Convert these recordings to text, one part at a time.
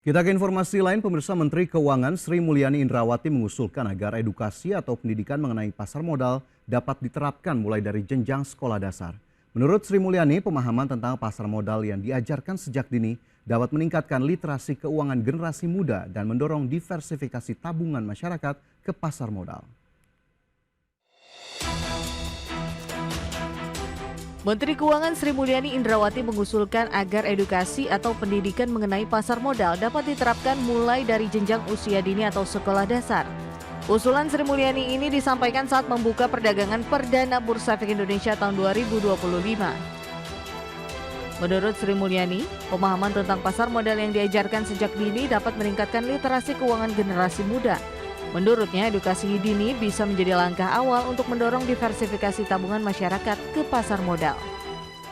Kita ke informasi lain, pemirsa. Menteri Keuangan Sri Mulyani Indrawati mengusulkan agar edukasi atau pendidikan mengenai pasar modal dapat diterapkan mulai dari jenjang sekolah dasar. Menurut Sri Mulyani, pemahaman tentang pasar modal yang diajarkan sejak dini dapat meningkatkan literasi keuangan generasi muda dan mendorong diversifikasi tabungan masyarakat ke pasar modal. Menteri Keuangan Sri Mulyani Indrawati mengusulkan agar edukasi atau pendidikan mengenai pasar modal dapat diterapkan mulai dari jenjang usia dini atau sekolah dasar. Usulan Sri Mulyani ini disampaikan saat membuka perdagangan perdana Bursa Efek Indonesia tahun 2025. Menurut Sri Mulyani, pemahaman tentang pasar modal yang diajarkan sejak dini dapat meningkatkan literasi keuangan generasi muda. Menurutnya, edukasi dini bisa menjadi langkah awal untuk mendorong diversifikasi tabungan masyarakat ke pasar modal.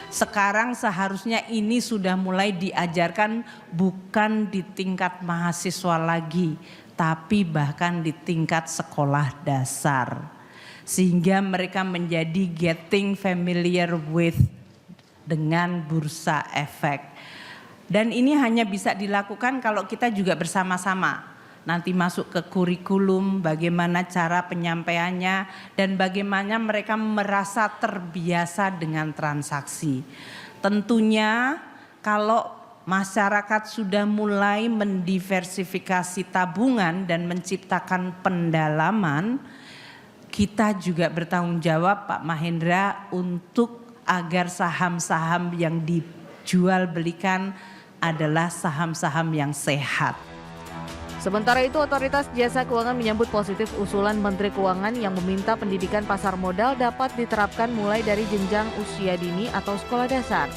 Sekarang seharusnya ini sudah mulai diajarkan bukan di tingkat mahasiswa lagi, tapi bahkan di tingkat sekolah dasar. Sehingga mereka menjadi getting familiar with dengan bursa efek. Dan ini hanya bisa dilakukan kalau kita juga bersama-sama. Nanti masuk ke kurikulum, bagaimana cara penyampaiannya, dan bagaimana mereka merasa terbiasa dengan transaksi. Tentunya kalau masyarakat sudah mulai mendiversifikasi tabungan dan menciptakan pendalaman, kita juga bertanggung jawab, Pak Mahendra, untuk agar saham-saham yang dijual belikan adalah saham-saham yang sehat. Sementara itu, Otoritas Jasa Keuangan menyambut positif usulan Menteri Keuangan yang meminta pendidikan pasar modal dapat diterapkan mulai dari jenjang usia dini atau sekolah dasar.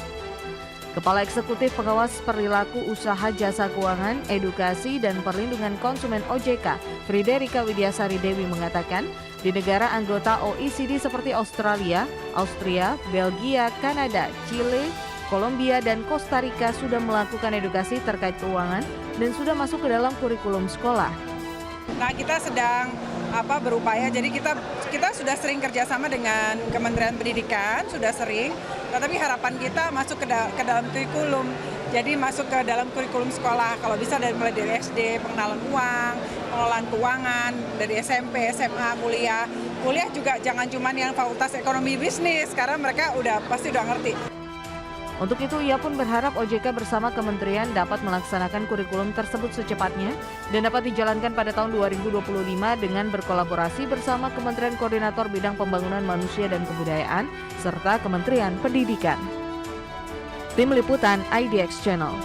Kepala Eksekutif Pengawas Perilaku Usaha Jasa Keuangan, Edukasi dan Perlindungan Konsumen OJK, Friderika Widiasari Dewi mengatakan, di negara anggota OECD seperti Australia, Austria, Belgia, Kanada, Chile, Kolombia dan Kosta Rika sudah melakukan edukasi terkait keuangan dan sudah masuk ke dalam kurikulum sekolah. Nah, kita sedang berupaya, jadi kita sudah sering kerjasama dengan Kementerian Pendidikan, sudah sering, tetapi harapan kita masuk ke dalam kurikulum. Jadi masuk ke dalam kurikulum sekolah, kalau bisa mulai dari SD, pengenalan uang, pengelolaan keuangan, dari SMP, SMA, kuliah. Kuliah juga jangan cuma yang fakultas ekonomi bisnis, karena mereka pasti udah ngerti. Untuk itu, ia pun berharap OJK bersama kementerian dapat melaksanakan kurikulum tersebut secepatnya dan dapat dijalankan pada tahun 2025 dengan berkolaborasi bersama Kementerian Koordinator Bidang Pembangunan Manusia dan Kebudayaan serta Kementerian Pendidikan. Tim Liputan IDX Channel.